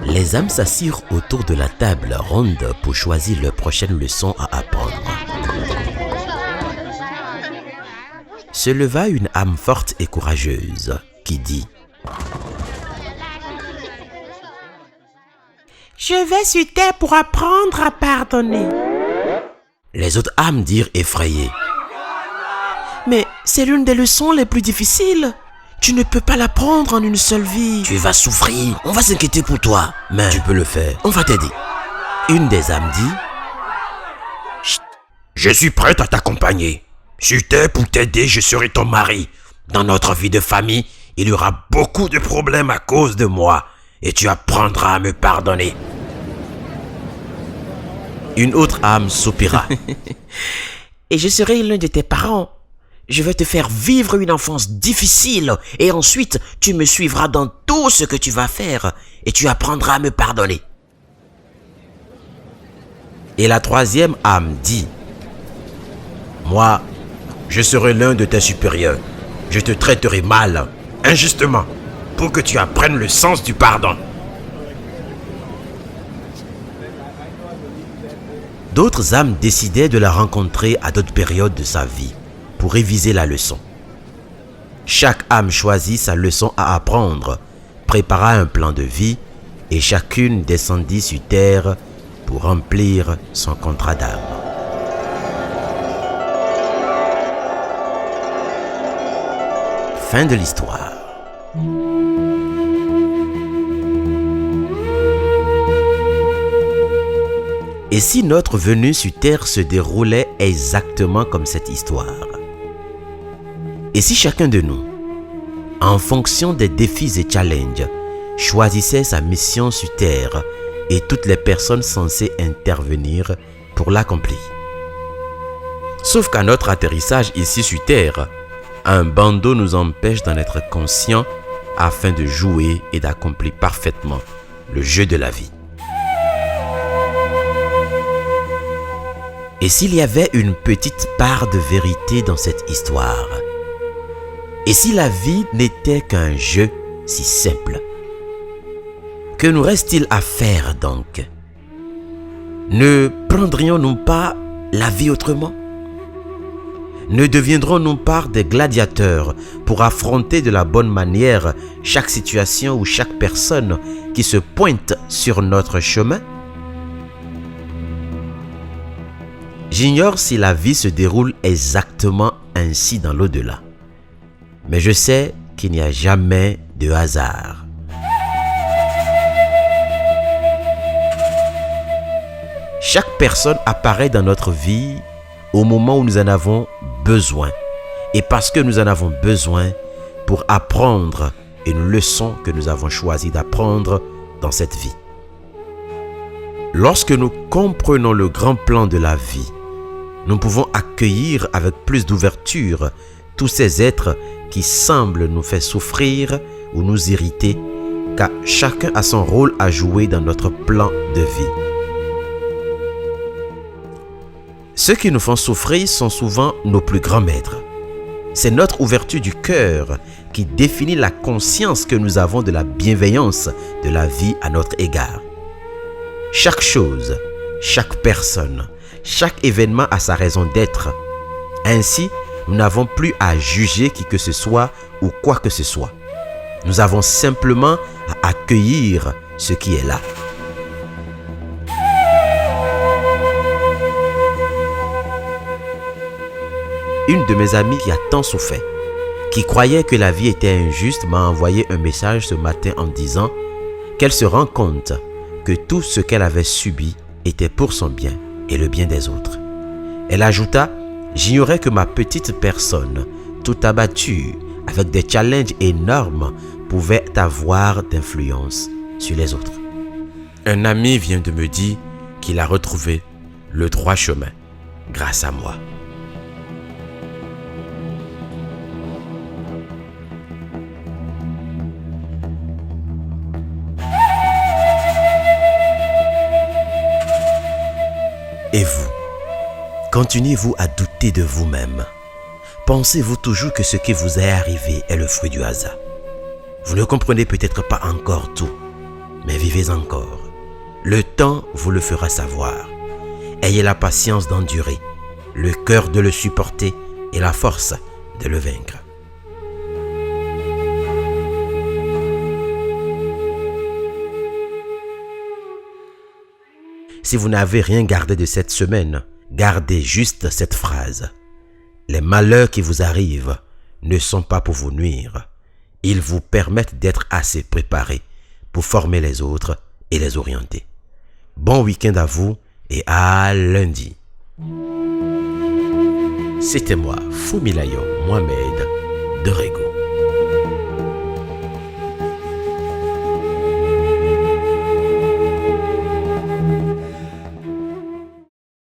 Les âmes s'assirent autour de la table ronde pour choisir leur prochaine leçon à apprendre. Se leva une âme forte et courageuse qui dit : « Je vais sur terre pour apprendre à pardonner. » Les autres âmes dirent effrayées : « Mais c'est l'une des leçons les plus difficiles. Tu ne peux pas l'apprendre en une seule vie. Tu vas souffrir, on va s'inquiéter pour toi. Mais tu peux le faire, on va t'aider. » Une des âmes dit : « Chut, je suis prête à t'accompagner. Sur terre pour t'aider, je serai ton mari. Dans notre vie de famille, il y aura beaucoup de problèmes à cause de moi. Et tu apprendras à me pardonner. » Une autre âme soupira. « Et je serai l'un de tes parents. Je vais te faire vivre une enfance difficile et ensuite tu me suivras dans tout ce que tu vas faire et tu apprendras à me pardonner. » Et la troisième âme dit : « Moi, je serai l'un de tes supérieurs. Je te traiterai mal, injustement, pour que tu apprennes le sens du pardon. » D'autres âmes décidaient de la rencontrer à d'autres périodes de sa vie pour réviser la leçon. Chaque âme choisit sa leçon à apprendre, prépara un plan de vie et chacune descendit sur terre pour remplir son contrat d'âme. Fin de l'histoire. Et si notre venue sur terre se déroulait exactement comme cette histoire? Et si chacun de nous, en fonction des défis et challenges, choisissait sa mission sur terre et toutes les personnes censées intervenir pour l'accomplir? Sauf qu'à notre atterrissage ici sur terre, un bandeau nous empêche d'en être conscients afin de jouer et d'accomplir parfaitement le jeu de la vie. Et s'il y avait une petite part de vérité dans cette histoire? Et si la vie n'était qu'un jeu si simple? Que nous reste-t-il à faire donc? Ne prendrions-nous pas la vie autrement? Ne deviendrons-nous pas des gladiateurs pour affronter de la bonne manière chaque situation ou chaque personne qui se pointe sur notre chemin? J'ignore si la vie se déroule exactement ainsi dans l'au-delà. Mais je sais qu'il n'y a jamais de hasard. Chaque personne apparaît dans notre vie au moment où nous en avons besoin. Et parce que nous en avons besoin pour apprendre une leçon que nous avons choisi d'apprendre dans cette vie. Lorsque nous comprenons le grand plan de la vie, nous pouvons accueillir avec plus d'ouverture tous ces êtres qui semblent nous faire souffrir ou nous irriter, car chacun a son rôle à jouer dans notre plan de vie. Ceux qui nous font souffrir sont souvent nos plus grands maîtres. C'est notre ouverture du cœur qui définit la conscience que nous avons de la bienveillance de la vie à notre égard. Chaque chose, chaque personne, chaque événement a sa raison d'être. Ainsi, nous n'avons plus à juger qui que ce soit ou quoi que ce soit. Nous avons simplement à accueillir ce qui est là. Une de mes amies qui a tant souffert, qui croyait que la vie était injuste, m'a envoyé un message ce matin en disant qu'elle se rend compte que tout ce qu'elle avait subi était pour son bien et le bien des autres. Elle ajouta : j'ignorais que ma petite personne, tout abattue, avec des challenges énormes, pouvait avoir d'influence sur les autres. Un ami vient de me dire qu'il a retrouvé le droit chemin grâce à moi. Et vous, continuez-vous à douter de vous-même? Pensez-vous toujours que ce qui vous est arrivé est le fruit du hasard? Vous ne comprenez peut-être pas encore tout, mais vivez encore. Le temps vous le fera savoir. Ayez la patience d'endurer, le cœur de le supporter et la force de le vaincre. Si vous n'avez rien gardé de cette semaine, gardez juste cette phrase. Les malheurs qui vous arrivent ne sont pas pour vous nuire. Ils vous permettent d'être assez préparés pour former les autres et les orienter. Bon week-end à vous et à lundi. C'était moi, Fumilayo Mohamed de Rego.